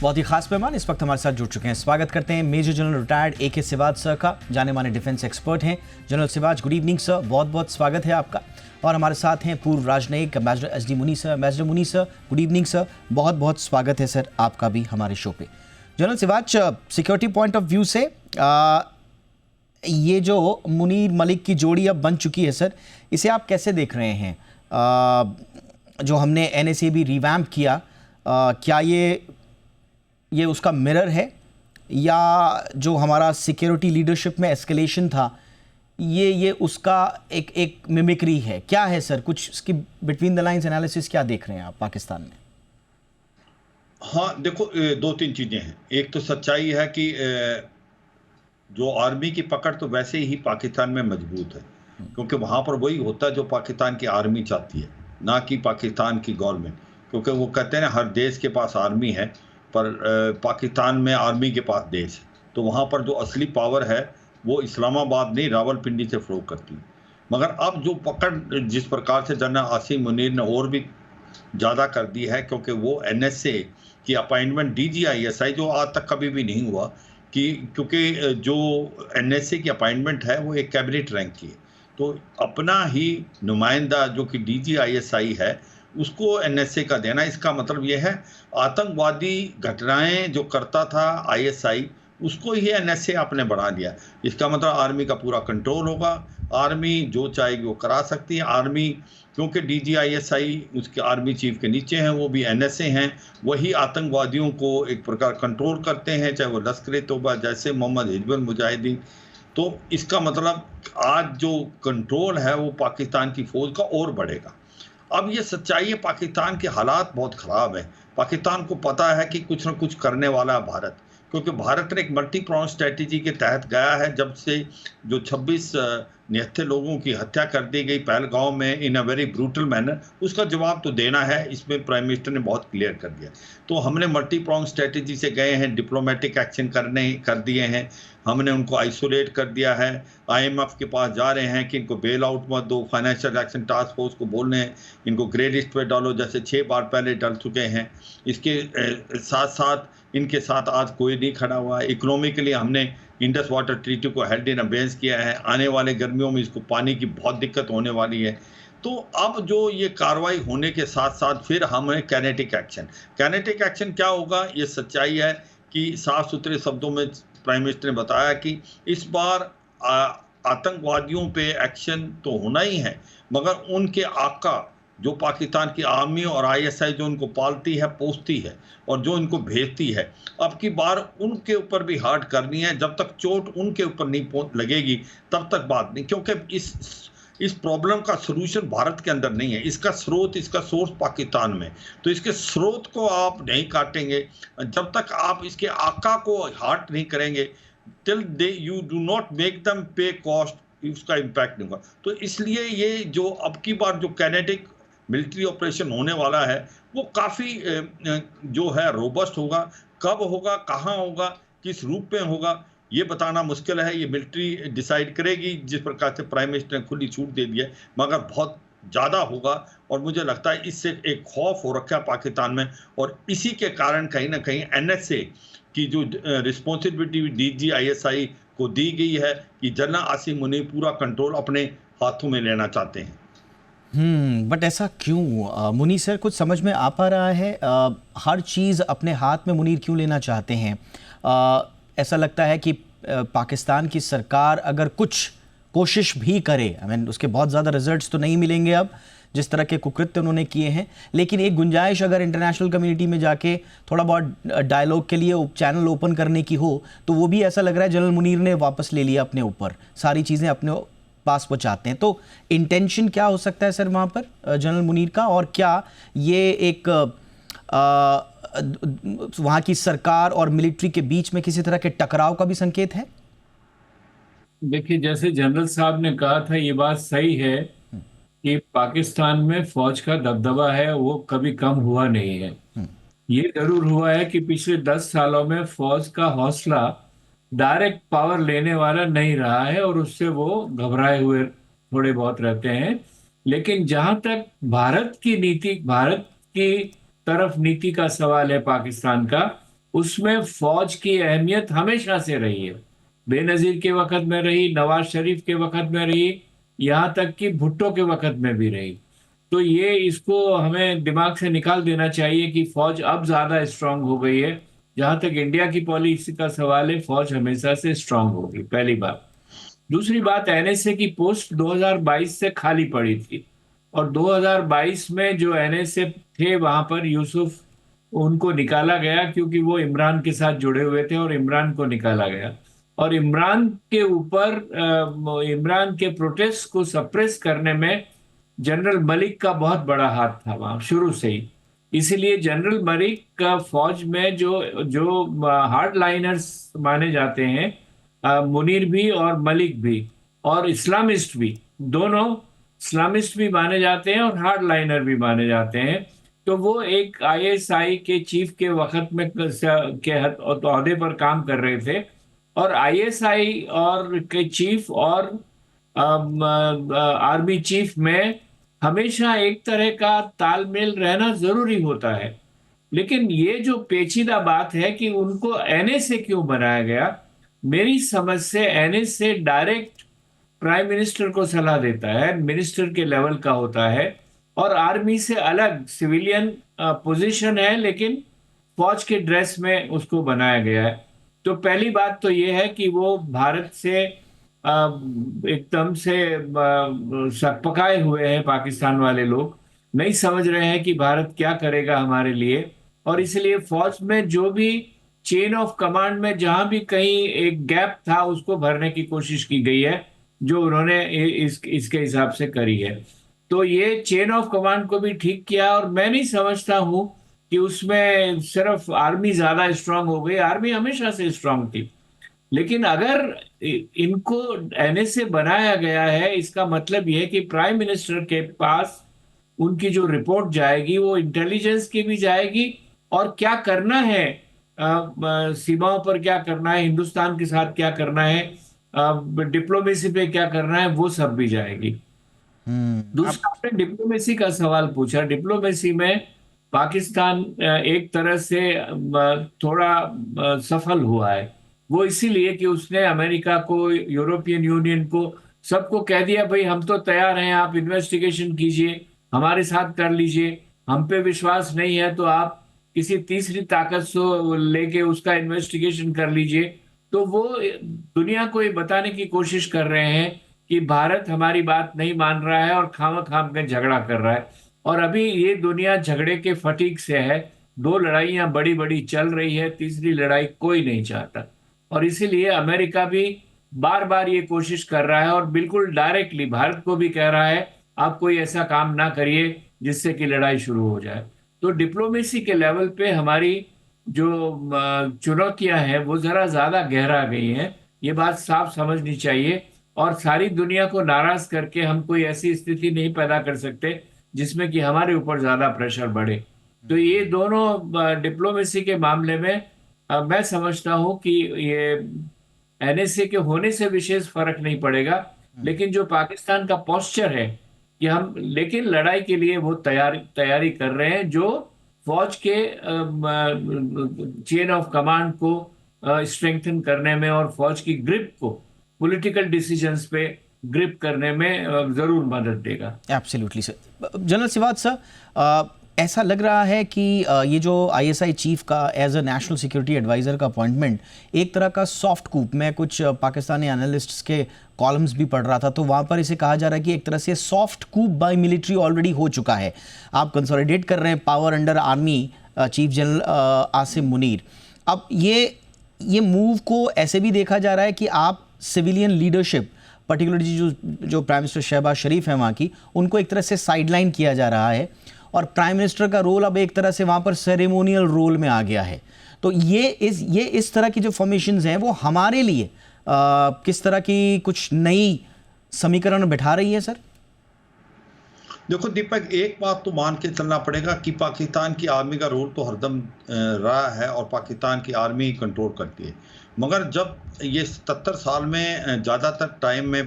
बहुत ही खास मेहमान इस वक्त हमारे साथ जुड़ चुके हैं। स्वागत करते हैं मेजर जनरल रिटायर्ड ए के सिवाज सर का। जाने माने डिफेंस एक्सपर्ट हैं general Siwach. Good evening sir, बहुत बहुत स्वागत है आपका। और हमारे साथ हैं पूर्व राजनयिक मेजर एस.डी. मुनी सर। मेजर मुनी सर, गुड इवनिंग सर, बहुत बहुत स्वागत है सर आपका भी हमारे शो पे। जनरल सिवाज, सिक्योरिटी पॉइंट ऑफ व्यू से ये जो मुनीर मलिक की जोड़ी अब बन चुकी है सर, इसे आप कैसे देख रहे हैं? जो हमने एनएसए भी रिवैम्प किया, क्या ये उसका मिरर है या जो हमारा सिक्योरिटी लीडरशिप में एस्केलेशन था ये उसका एक मिमिक्री है? क्या है सर, कुछ इसकी बिटवीन द लाइंस एनालिसिस क्या देख रहे हैं आप पाकिस्तान में? हाँ देखो, दो तीन चीजें हैं। एक तो सच्चाई है कि जो आर्मी की पकड़ तो वैसे ही पाकिस्तान में मजबूत है, क्योंकि वहां पर वही होता है जो पाकिस्तान की आर्मी चाहती है, ना कि पाकिस्तान की गवर्नमेंट। क्योंकि वो कहते हैं ना, हर देश के पास आर्मी है, पर पाकिस्तान में आर्मी के पास देश है। तो वहाँ पर जो असली पावर है वो इस्लामाबाद नहीं, रावलपिंडी से फ्लो करती है। मगर अब जो पकड़ जिस प्रकार से जनरल आसिम मुनीर ने और भी ज़्यादा कर दी है, क्योंकि वो एनएसए की अपॉइंटमेंट डीजीआईएसआई जो आज तक कभी भी नहीं हुआ, कि क्योंकि जो एनएसए की अपॉइंटमेंट है वो एक कैबिनेट रैंक की है, तो अपना ही नुमाइंदा जो कि डीजीआईएसआई है उसको एनएसए का देना। इसका मतलब यह है आतंकवादी घटनाएं जो करता था आईएसआई, उसको ही एनएसए आपने बढ़ा दिया। इसका मतलब आर्मी का पूरा कंट्रोल होगा, आर्मी जो चाहेगी वो करा सकती है। आर्मी क्योंकि डीजीआईएसआई उसके आर्मी चीफ के नीचे हैं, वो भी एनएसए हैं, वही आतंकवादियों को एक प्रकार कंट्रोल करते हैं, चाहे वो लश्कर तौबा, जैसे मोहम्मद हिजबुल मुजाहिदीन। तो इसका मतलब आज जो कंट्रोल है वो पाकिस्तान की फौज का और बढ़ेगा। अब ये सच्चाई है, पाकिस्तान के हालात बहुत ख़राब है। पाकिस्तान को पता है कि कुछ न कुछ करने वाला है भारत, क्योंकि भारत ने एक मल्टी प्रॉन्ग स्ट्रेटेजी के तहत गया है। जब से जो 26 निहत्थे लोगों की हत्या कर दी गई पहलगांव में इन अ वेरी ब्रूटल मैनर, उसका जवाब तो देना है। इसमें प्राइम मिनिस्टर ने बहुत क्लियर कर दिया। तो हमने मल्टी प्रॉन्ग स्ट्रेटेजी से गए हैं, डिप्लोमेटिक एक्शन कर दिए हैं, हमने उनको आइसोलेट कर दिया है, आईएमएफ के पास जा रहे हैं कि इनको बेल आउट मत दो, फाइनेंशियल एक्शन टास्क फोर्स को बोल रहे हैं इनको ग्रे लिस्ट पे डालो, जैसे 6 बार पहले डल चुके हैं। इसके साथ साथ इनके साथ आज कोई नहीं खड़ा हुआ है। इकोनॉमिकली हमने इंडस वाटर ट्रीटी को हेल्ड इन अबेंस किया है। आने वाले गर्मियों में इसको पानी की बहुत दिक्कत होने वाली है। तो अब जो ये कार्रवाई होने के साथ साथ फिर हमें कैनेटिक एक्शन क्या होगा, ये सच्चाई है कि साफ सुथरे शब्दों में प्राइम मिनिस्टर ने बताया कि इस बार आतंकवादियों पे एक्शन तो होना ही है, मगर उनके आका जो पाकिस्तान की आर्मी और आईएसआई जो उनको पालती है, पोसती है और जो इनको भेजती है, अब की बार उनके ऊपर भी हार्ड करनी है। जब तक चोट उनके ऊपर नहीं लगेगी तब तक बात नहीं, क्योंकि इस प्रॉब्लम का सलूशन भारत के अंदर नहीं है, इसका सोर्स पाकिस्तान में। तो इसके स्रोत को आप नहीं काटेंगे जब तक आप इसके आका को हार्ट नहीं करेंगे, till you do not make them पे कॉस्ट, उसका इम्पैक्ट नहीं होगा। तो इसलिए ये जो अब की बार जो कैनेटिक मिलिट्री ऑपरेशन होने वाला है वो काफ़ी जो है रोबस्ट होगा। कब होगा, कहाँ होगा, किस रूप में होगा, ये बताना मुश्किल है। ये मिलिट्री डिसाइड करेगी, जिस प्रकार से प्राइम मिनिस्टर ने खुली छूट दे दी है, मगर बहुत ज़्यादा होगा। और मुझे लगता है इससे एक खौफ हो रखा है पाकिस्तान में, और इसी के कारण कहीं ना कहीं एनएसए की जो रिस्पॉन्सिबिलिटी डीजीआईएसआई को दी गई है कि जनरल आसिम मुनीर पूरा कंट्रोल अपने हाथों में लेना चाहते हैं। बट ऐसा क्यों मुनीर सर, कुछ समझ में आ पा रहा है? हर चीज़ अपने हाथ में मुनीर क्यों लेना चाहते हैं? ऐसा लगता है कि पाकिस्तान की सरकार अगर कुछ कोशिश भी करे, उसके बहुत ज़्यादा रिजल्ट्स तो नहीं मिलेंगे अब, जिस तरह के कुकृत्य उन्होंने किए हैं, लेकिन एक गुंजाइश अगर इंटरनेशनल कम्युनिटी में जाके थोड़ा बहुत डायलॉग के लिए चैनल ओपन करने की हो, तो वो भी ऐसा लग रहा है जनरल मुनीर ने वापस ले लिया अपने ऊपर, सारी चीज़ें अपने पास वो चाहते हैं। तो इंटेंशन क्या हो सकता है सर वहाँ पर जनरल मुनीर का? और क्या ये एक वहाँ की सरकार और मिलिट्री के बीच में किसी तरह के टकराव का भी संकेत है? देखिए, जैसे जनरल साहब ने कहा था, ये बात सही है कि पाकिस्तान में फौज का दबदबा है वो कभी कम हुआ नहीं है। ये जरूर हुआ है कि पिछले 10 सालों में फौज का हौसला डायरेक्ट पावर लेने वाला नहीं रहा है और उससे वो घबराए हुए थोड़े बहुत रहते हैं। लेकिन जहां तक भारत की तरफ नीति का सवाल है पाकिस्तान का, उसमें फौज की अहमियत हमेशा से रही है। बेनजीर के वक्त में रही, नवाज शरीफ के वक्त में रही, यहाँ तक कि भुट्टो के वक्त में भी रही। तो ये इसको हमें दिमाग से निकाल देना चाहिए कि फौज अब ज्यादा स्ट्रांग हो गई है। जहां तक इंडिया की पॉलिसी का सवाल है, फौज हमेशा से स्ट्रांग होगी, पहली बात। दूसरी बात, एनएसए की पोस्ट 2022 से खाली पड़ी थी, और 2022 में जो एनएसए थे वहां पर यूसुफ, उनको निकाला गया क्योंकि वो इमरान के साथ जुड़े हुए थे, और इमरान को निकाला गया। और इमरान के ऊपर इमरान के प्रोटेस्ट को सप्रेस करने में जनरल मलिक का बहुत बड़ा हाथ था वहां शुरू से ही। इसीलिए जनरल मलिक का फौज में जो जो हार्ड लाइनर्स माने जाते हैं, मुनीर भी और मलिक भी, और इस्लामिस्ट भी, दोनों इस्लामिस्ट भी माने जाते हैं और हार्ड लाइनर भी माने जाते हैं। तो वो एक आईएसआई के चीफ के वक्त में के ओहदे पर काम कर रहे थे, और आईएसआई और के चीफ और आर्मी चीफ में हमेशा एक तरह का तालमेल रहना जरूरी होता है। लेकिन ये जो पेचीदा बात है कि उनको एनएसए क्यों बनाया गया, मेरी समझ से एनएसए डायरेक्ट प्राइम मिनिस्टर को सलाह देता है, मिनिस्टर के लेवल का होता है, और आर्मी से अलग सिविलियन पोजीशन है, लेकिन फौज के ड्रेस में उसको बनाया गया है। तो पहली बात तो ये है कि वो भारत से एकदम से सकपकाए हुए हैं। पाकिस्तान वाले लोग नहीं समझ रहे हैं कि भारत क्या करेगा हमारे लिए, और इसलिए फौज में जो भी चेन ऑफ कमांड में जहां भी कहीं एक गैप था, उसको भरने की कोशिश की गई है, जो उन्होंने इसके हिसाब से करी है। तो ये चेन ऑफ कमांड को भी ठीक किया, और मैं नहीं समझता हूं कि उसमें सिर्फ आर्मी ज्यादा स्ट्रांग हो गई। आर्मी हमेशा से स्ट्रांग थी, लेकिन अगर इनको एनएसए बनाया गया है, इसका मतलब यह है कि प्राइम मिनिस्टर के पास उनकी जो रिपोर्ट जाएगी वो इंटेलिजेंस की भी जाएगी, और क्या करना है, सीमाओं पर क्या करना है, हिंदुस्तान के साथ क्या करना है, डिप्लोमेसी पे क्या करना है, वो सब भी जाएगी। आप दूसरा, आपने डिप्लोमेसी का सवाल पूछा। डिप्लोमेसी में पाकिस्तान एक तरह से थोड़ा सफल हुआ है। वो इसीलिए कि उसने अमेरिका को, यूरोपियन यूनियन को, सबको कह दिया भाई हम तो तैयार हैं, आप इन्वेस्टिगेशन कीजिए, हमारे साथ कर लीजिए, हम पे विश्वास नहीं है तो आप किसी तीसरी ताकत से लेके उसका इन्वेस्टिगेशन कर लीजिए। तो वो दुनिया को ये बताने की कोशिश कर रहे हैं कि भारत हमारी बात नहीं मान रहा है और खाम में झगड़ा कर रहा है। और अभी ये दुनिया झगड़े के फटीक से है, दो लड़ाइयां बड़ी बड़ी चल रही है, तीसरी लड़ाई कोई नहीं चाहता। और इसीलिए अमेरिका भी बार बार ये कोशिश कर रहा है, और बिल्कुल डायरेक्टली भारत को भी कह रहा है आप कोई ऐसा काम ना करिए जिससे कि लड़ाई शुरू हो जाए। तो डिप्लोमेसी के लेवल पे हमारी जो चुनौतियां हैं वो जरा ज्यादा गहरा गई हैं, ये बात साफ समझनी चाहिए। और सारी दुनिया को नाराज करके हम कोई ऐसी स्थिति नहीं पैदा कर सकते जिसमें कि हमारे ऊपर ज्यादा प्रेशर बढ़े। तो ये दोनों डिप्लोमेसी के मामले में मैं समझता हूं कि ये एनएसए के होने से विशेष फर्क नहीं पड़ेगा, लेकिन जो पाकिस्तान का पोस्चर है कि हम लेकिन लड़ाई के लिए वो तैयारी कर रहे हैं, जो फौज के चेन ऑफ कमांड को स्ट्रेंथन करने में और फौज की ग्रिप को पॉलिटिकल डिसीजंस पे ग्रिप करने में जरूर मदद देगा। Absolutely sir. जनरल सिवात सर, ऐसा लग रहा है कि ये जो आईएसआई चीफ का as a national security advisor का अपॉइंटमेंट एक तरह का सॉफ्ट कूप, मैं कुछ पाकिस्तानी एनालिस्ट्स के कॉलम्स भी पढ़ रहा था, तो वहाँ पर इसे कहा जा रहा है कि एक तरह से सॉफ्ट कूप बाय मिलिट्री ऑलरेडी हो चुका है। आप कंसोलिडेट कर रहे हैं power under army chief general Asim Munir. अब ये मूव को ऐसे भी देखा जा रहा है कि आप सिविलियन लीडरशिप, पर्टिकुलरली जो प्राइम मिनिस्टर शहबाज शरीफ है वहाँ की, उनको एक तरह से साइडलाइन किया जा रहा है, और प्राइम मिनिस्टर का रोल अब एक तरह से वहाँ पर सेरेमोनियल रोल में आ गया है। तो ये इस तरह की जो फॉर्मेशंस हैं वो हमारे लिए किस तरह की कुछ नई समीकरण बिठा रही है सर? देखो दीपक, एक बात तो मान के चलना पड़ेगा कि पाकिस्तान की आर्मी का रोल तो हरदम रहा है और पाकिस्तान की आर्मी कंट्रोल करती है, मगर जब ये 77 साल में ज़्यादातर टाइम में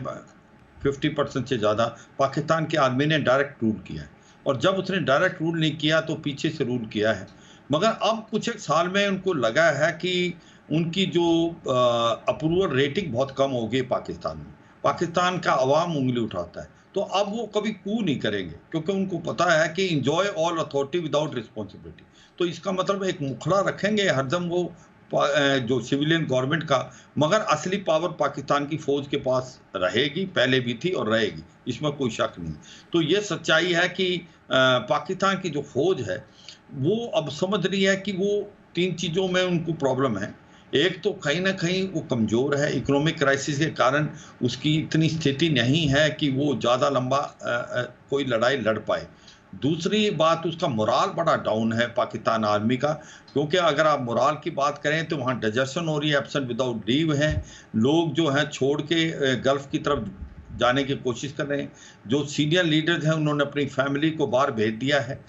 50% से ज़्यादा पाकिस्तान की आर्मी ने डायरेक्ट रूल किया है, और जब उसने डायरेक्ट रूल नहीं किया तो पीछे से रूल किया है। मगर अब कुछ एक साल में उनको लगा है कि उनकी जो अप्रूवल रेटिंग बहुत कम हो गई पाकिस्तान में, पाकिस्तान का अवाम उंगली उठाता है, तो अब वो कभी कू नहीं करेंगे, क्योंकि उनको पता है कि enjoy all authority without responsibility. तो इसका मतलब एक मुखड़ा रखेंगे हरदम वो जो सिविलियन गवर्नमेंट का, मगर असली पावर पाकिस्तान की फौज के पास रहेगी, पहले भी थी और रहेगी, इसमें कोई शक नहीं। तो ये सच्चाई है कि पाकिस्तान की जो फौज है वो अब समझ रही है कि वो 3 चीज़ों में उनको प्रॉब्लम है। एक तो कहीं न कहीं वो कमज़ोर है, इकोनॉमिक क्राइसिस के कारण उसकी इतनी स्थिति नहीं है कि वो ज़्यादा लंबा कोई लड़ाई लड़ पाए। दूसरी बात, उसका मोराल बड़ा डाउन है पाकिस्तान आर्मी का, क्योंकि अगर आप मोराल की बात करें तो वहाँ डिजर्शन हो रही है, एब्सेंट विदाउट लीव हैं, लोग जो हैं छोड़ के गल्फ़ की तरफ जाने की कोशिश कर रहे हैं। जो सीनियर लीडर्स हैं उन्होंने अपनी फैमिली को बाहर भेज दिया है।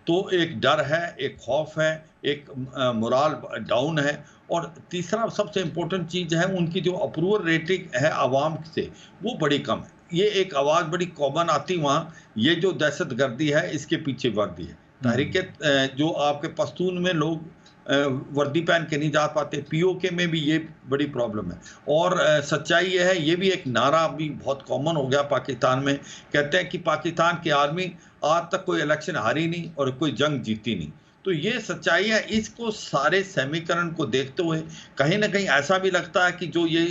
तो एक डर है, एक खौफ है, एक मोराल डाउन है। और तीसरा सबसे इम्पोर्टेंट चीज़ है, उनकी जो अप्रूवल रेटिंग है आवाम से वो बड़ी कम है। ये एक आवाज़ बड़ी कॉमन आती वहाँ, ये जो दहशतगर्दी है इसके पीछे वर्दी है। तहरीक जो आपके पश्तून में लोग वर्दी पहन के नहीं जा पाते, पीओके में भी ये बड़ी प्रॉब्लम है। और सच्चाई ये है, ये भी एक नारा अभी बहुत कॉमन हो गया पाकिस्तान में, कहते हैं कि पाकिस्तान की आर्मी आज तक कोई इलेक्शन हारी नहीं और कोई जंग जीती नहीं। तो ये सच्चाई है। इसको सारे समीकरण को देखते हुए कहीं ना कहीं ऐसा भी लगता है कि जो ये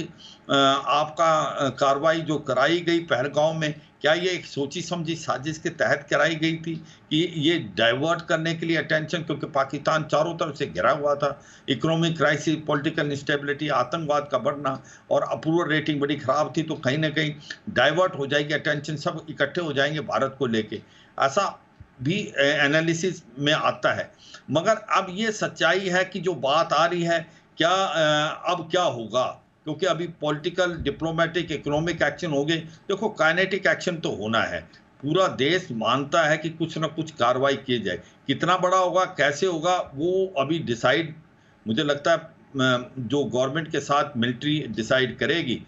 आपका कार्रवाई जो कराई गई पहलगांव में, क्या ये एक सोची समझी साजिश के तहत कराई गई थी कि ये डाइवर्ट करने के लिए अटेंशन, क्योंकि पाकिस्तान चारों तरफ से घिरा हुआ था, इकोनॉमिक क्राइसिस, पॉलिटिकल इंस्टेबिलिटी, आतंकवाद का बढ़ना और अप्रूवल रेटिंग बड़ी ख़राब थी, तो कहीं ना कहीं डाइवर्ट हो जाएगी अटेंशन, सब इकट्ठे हो जाएंगे भारत को लेके, ऐसा भी एनालिसिस में आता है। मगर अब ये सच्चाई है कि जो बात आ रही है, क्या अब क्या होगा, क्योंकि अभी पॉलिटिकल, डिप्लोमेटिक, इकोनॉमिक एक्शन हो गए। देखो, काइनेटिक एक्शन तो होना है, पूरा देश मानता है कि कुछ ना कुछ कार्रवाई की जाए। कितना बड़ा होगा, कैसे होगा, वो अभी डिसाइड, मुझे लगता है जो गवर्नमेंट के साथ मिलिट्री डिसाइड करेगी।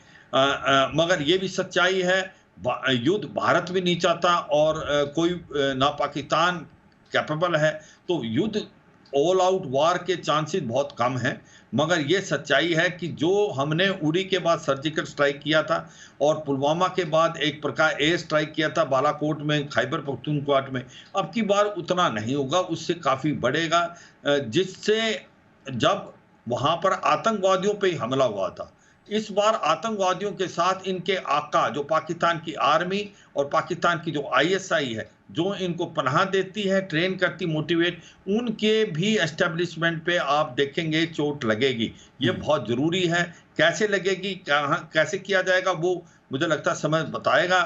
मगर ये भी सच्चाई है, युद्ध भारत भी नहीं चाहता और कोई ना पाकिस्तान कैपेबल है, तो युद्ध ऑल आउट वार के चांसेस बहुत कम हैं। मगर ये सच्चाई है कि जो हमने उड़ी के बाद सर्जिकल स्ट्राइक किया था और पुलवामा के बाद एक प्रकार एयर स्ट्राइक किया था बालाकोट में, खैबर पख्तूनख्वा में, अब की बार उतना नहीं होगा, उससे काफ़ी बढ़ेगा। जिससे जब वहाँ पर आतंकवादियों पे ही हमला हुआ था, इस बार आतंकवादियों के साथ इनके आका जो पाकिस्तान की आर्मी और पाकिस्तान की जो आईएसआई है, जो इनको पनाह देती है, ट्रेन करती, मोटिवेट, उनके भी एस्टेब्लिशमेंट पे आप देखेंगे चोट लगेगी। ये बहुत ज़रूरी है। कैसे लगेगी, कहाँ कैसे किया जाएगा, वो मुझे लगता है समय बताएगा।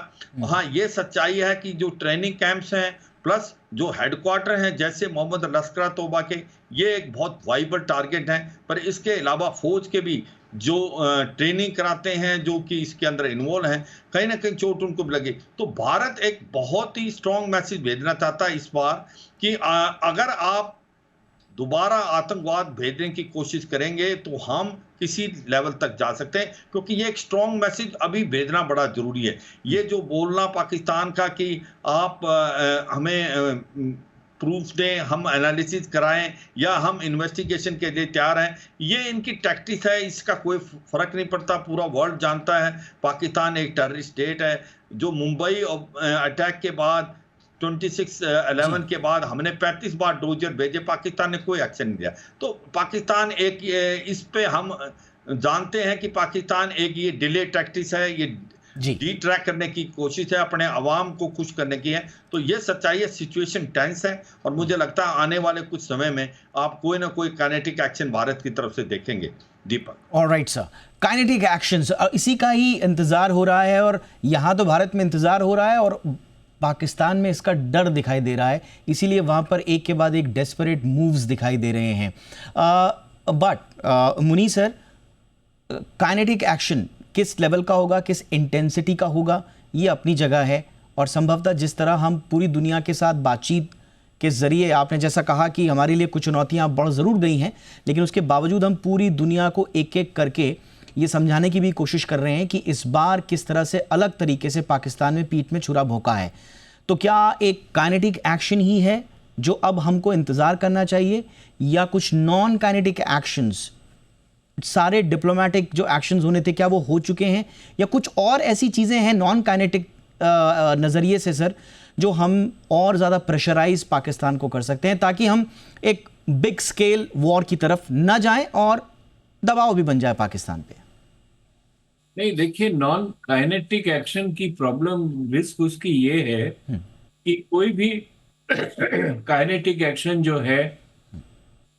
हाँ, ये सच्चाई है कि जो ट्रेनिंग कैंप्स हैं प्लस जो हेडक्वार्टर हैं जैसे मोहम्मद लश्कर तोबा के, ये एक बहुत वाइबल टारगेट हैं। पर इसके अलावा फौज के भी जो ट्रेनिंग कराते हैं, जो कि इसके अंदर इन्वॉल्व हैं, कहीं ना कहीं चोट उनको भी लगे। तो भारत एक बहुत ही स्ट्रॉन्ग मैसेज भेजना चाहता है इस बार कि अगर आप दोबारा आतंकवाद भेजने की कोशिश करेंगे तो हम किसी लेवल तक जा सकते हैं, क्योंकि ये एक स्ट्रॉन्ग मैसेज अभी भेजना बड़ा ज़रूरी है। ये जो बोलना पाकिस्तान का कि आप हमें प्रूफ दें, हम एनालिसिस कराएं या हम इन्वेस्टिगेशन के लिए तैयार हैं, ये इनकी टैक्टिस है, इसका कोई फ़र्क नहीं पड़ता। पूरा वर्ल्ड जानता है पाकिस्तान एक टेररिस्ट स्टेट है। जो मुंबई अटैक के बाद 26/11 के बाद हमने 35 बार डोजर भेजे, पाकिस्तान ने कोई एक्शन नहीं लिया। तो पाकिस्तान एक इस पे हम जानते हैं कि पाकिस्तान एक ये डिले टैक्टिस है, ये डी ट्रैक करने की कोशिश है, अपने अवाम को खुश करने की है। तो ये सच्चाई है, सिचुएशन टेंस है और मुझे लगता है आने वाले कुछ समय में आप कोई ना कोई काइनेटिक एक्शन भारत की तरफ से देखेंगे। दीपक, ऑलराइट सर, काइनेटिक एक्शंस, इसी का ही इंतजार हो रहा है और यहाँ तो भारत में इंतजार हो रहा है और पाकिस्तान में इसका डर दिखाई दे रहा है, इसीलिए वहाँ पर एक के बाद एक डेस्परेट मूव्स दिखाई दे रहे हैं। But Muni sir, kinetic action किस लेवल का होगा, किस इंटेंसिटी का होगा, ये अपनी जगह है। और संभवतः जिस तरह हम पूरी दुनिया के साथ बातचीत के ज़रिए, आपने जैसा कहा कि हमारे लिए कुछ चुनौतियाँ बढ़ ज़रूर गई हैं, लेकिन उसके बावजूद हम पूरी दुनिया को एक एक करके ये समझाने की भी कोशिश कर रहे हैं कि इस बार किस तरह से अलग तरीके से पाकिस्तान में पीठ में छुरा भोंका है। तो क्या एक काइनेटिक एक्शन ही है जो अब हमको इंतज़ार करना चाहिए, या कुछ नॉन काइनेटिक एक्शंस, सारे डिप्लोमेटिक जो एक्शंस होने थे क्या वो हो चुके हैं, या कुछ और ऐसी चीज़ें हैं नॉन काइनेटिक नज़रिए से सर जो हम और ज़्यादा प्रेशराइज पाकिस्तान को कर सकते हैं ताकि हम एक बिग स्केल वॉर की तरफ न जाएं और दबाव भी बन जाए पाकिस्तान पे? नहीं, देखिए, नॉन काइनेटिक एक्शन की प्रॉब्लम, रिस्क उसकी ये है कि कोई भी काइनेटिक एक्शन जो है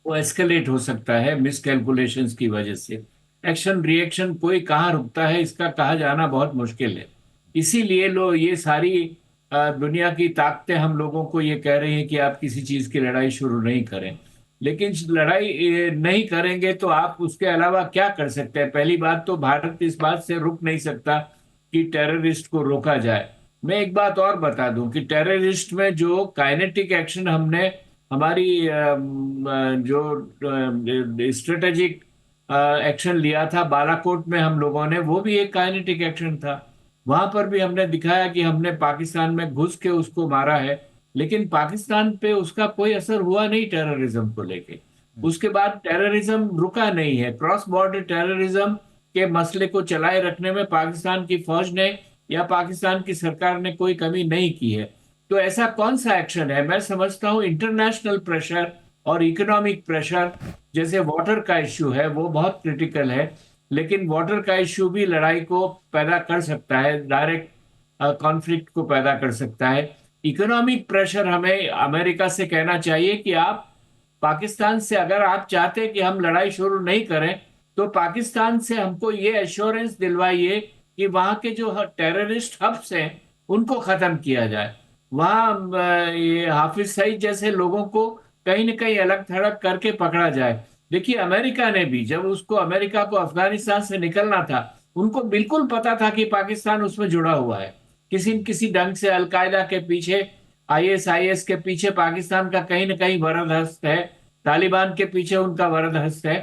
वो एस्केलेट हो सकता है मिसकैलकुलेशंस की वजह से। एक्शन रिएक्शन कोई कहाँ रुकता है इसका कहा जाना बहुत मुश्किल है। इसीलिए लोग ये सारी दुनिया की ताकतें हम लोगों को ये कह रही हैं कि आप किसी चीज की लड़ाई शुरू नहीं करें, लेकिन लड़ाई नहीं करेंगे तो आप उसके अलावा क्या कर सकते हैं? पहली बात तो भारत इस बात से रुक नहीं सकता कि टेररिस्ट को रोका जाए। मैं एक बात और बता दूं कि टेररिस्ट में जो काइनेटिक एक्शन हमने हमारी जो स्ट्रेटेजिक एक्शन लिया था बालाकोट में हम लोगों ने, वो भी एक काइनेटिक एक्शन था। वहां पर भी हमने दिखाया कि हमने पाकिस्तान में घुस के उसको मारा है, लेकिन पाकिस्तान पे उसका कोई असर हुआ नहीं टेररिज्म को लेके। उसके बाद टेररिज्म रुका नहीं है। क्रॉस बॉर्डर टेररिज्म के मसले को चलाए रखने में पाकिस्तान की फौज ने या पाकिस्तान की सरकार ने कोई कमी नहीं की है। तो ऐसा कौन सा एक्शन है? मैं समझता हूँ इंटरनेशनल प्रेशर और इकोनॉमिक प्रेशर, जैसे वाटर का इश्यू है वो बहुत क्रिटिकल है, लेकिन वाटर का इश्यू भी लड़ाई को पैदा कर सकता है, डायरेक्ट कॉन्फ्लिक्ट को पैदा कर सकता है। इकोनॉमिक प्रेशर हमें अमेरिका से कहना चाहिए कि आप पाकिस्तान से, अगर आप चाहते हैं कि हम लड़ाई शुरू नहीं करें, तो पाकिस्तान से हमको ये एश्योरेंस दिलवाइए कि वहां के जो टेररिस्ट हब्स हैं उनको खत्म किया जाए। वहां ये हाफिज सईद जैसे लोगों को कहीं न कहीं अलग थलग करके पकड़ा जाए। देखिए, अमेरिका ने भी, जब उसको अमेरिका को अफगानिस्तान से निकलना था, उनको बिल्कुल पता था कि पाकिस्तान उसमें जुड़ा हुआ है किसी न किसी ढंग से। अलकायदा के पीछे, आईएसआईएस के पीछे पाकिस्तान का कहीं न कहीं वरद हस्त है, तालिबान के पीछे उनका वरद हस्त है।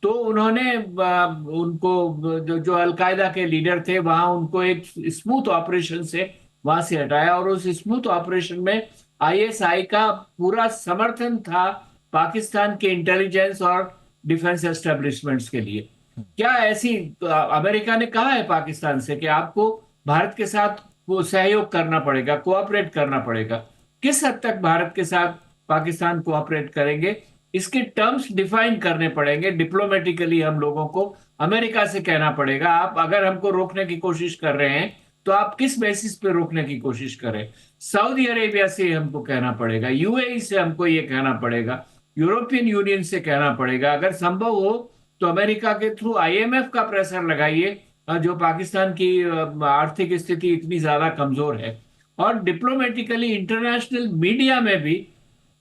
तो उन्होंने उनको जो अलकायदा के लीडर थे वहां उनको एक स्मूथ ऑपरेशन से वहां से हटाया, और उस स्मूथ ऑपरेशन में आईएसआई का पूरा समर्थन था पाकिस्तान के इंटेलिजेंस और डिफेंस एस्टेब्लिशमेंट्स के लिए। क्या ऐसी अमेरिका ने कहा है पाकिस्तान से कि आपको भारत के साथ वो सहयोग करना पड़ेगा, कोऑपरेट करना पड़ेगा? किस हद तक भारत के साथ पाकिस्तान कोऑपरेट करेंगे, इसके टर्म्स डिफाइन करने पड़ेंगे। डिप्लोमेटिकली हम लोगों को अमेरिका से कहना पड़ेगा, आप अगर हमको रोकने की कोशिश कर रहे हैं तो आप किस बेसिस पे रोकने की कोशिश करें। सऊदी अरेबिया से हमको कहना पड़ेगा, यूएई से हमको ये कहना पड़ेगा, यूरोपियन यूनियन से कहना पड़ेगा। अगर संभव हो तो अमेरिका के थ्रू आईएमएफ का प्रेशर लगाइए, जो पाकिस्तान की आर्थिक स्थिति इतनी ज्यादा कमजोर है। और डिप्लोमेटिकली इंटरनेशनल मीडिया में भी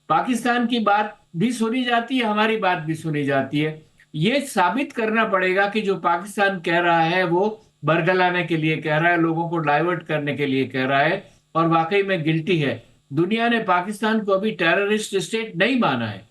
पाकिस्तान की बात भी सुनी जाती है, हमारी बात भी सुनी जाती है। ये साबित करना पड़ेगा कि जो पाकिस्तान कह रहा है वो बरगलाने के लिए कह रहा है, लोगों को डाइवर्ट करने के लिए कह रहा है, और वाकई में गिल्टी है। दुनिया ने पाकिस्तान को अभी टेररिस्ट स्टेट नहीं माना है।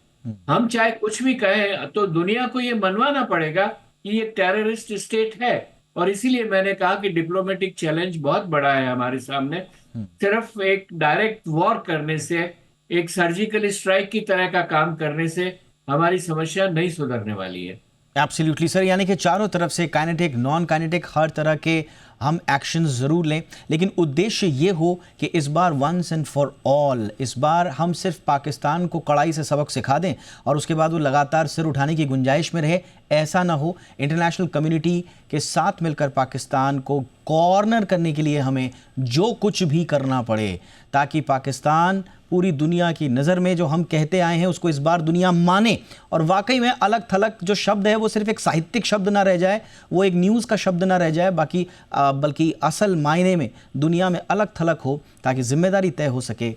हम चाहे कुछ भी कहें तो दुनिया को ये मनवाना पड़ेगा कि ये टेररिस्ट स्टेट है। और इसीलिए मैंने कहा कि डिप्लोमेटिक चैलेंज बहुत बड़ा है हमारे सामने। सिर्फ एक डायरेक्ट वॉर करने से, एक सर्जिकल स्ट्राइक की तरह का काम करने से हमारी समस्या नहीं सुधरने वाली है। एब्सोल्युटली सर, यानी कि चारों तरफ से काइनेटिक, नॉन काइनेटिक, हर तरह के हम एक्शन ज़रूर लें, लेकिन उद्देश्य ये हो कि इस बार वंस एंड फॉर ऑल, इस बार हम सिर्फ पाकिस्तान को कड़ाई से सबक सिखा दें और उसके बाद वो लगातार सिर उठाने की गुंजाइश में रहे। ऐसा ना हो। इंटरनेशनल कम्युनिटी के साथ मिलकर पाकिस्तान को कॉर्नर करने के लिए हमें जो कुछ भी करना पड़े, ताकि पाकिस्तान पूरी दुनिया की नज़र में जो हम कहते आए हैं उसको इस बार दुनिया माने, और वाकई में अलग थलग जो शब्द है वो सिर्फ एक साहित्यिक शब्द ना रह जाए, वो एक न्यूज़ का शब्द ना रह जाए, बल्कि असल मायने में दुनिया में अलग थलग हो, ताकि जिम्मेदारी तय हो सके।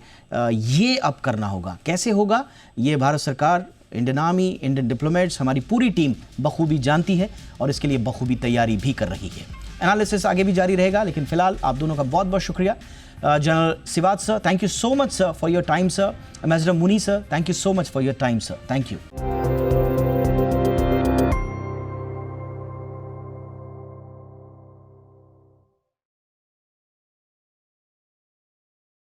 ये अब करना होगा। कैसे होगा ये भारत सरकार, इंडियन आर्मी, इंडियन डिप्लोमेट्स, हमारी पूरी टीम बखूबी जानती है और इसके लिए बखूबी तैयारी भी कर रही है। एनालिसिस आगे भी जारी रहेगा, लेकिन फिलहाल आप दोनों का बहुत बहुत शुक्रिया। General Sivat sir, thank you so much sir for your time sir. Ambassador Muni sir, thank you so much for your time sir. Thank you.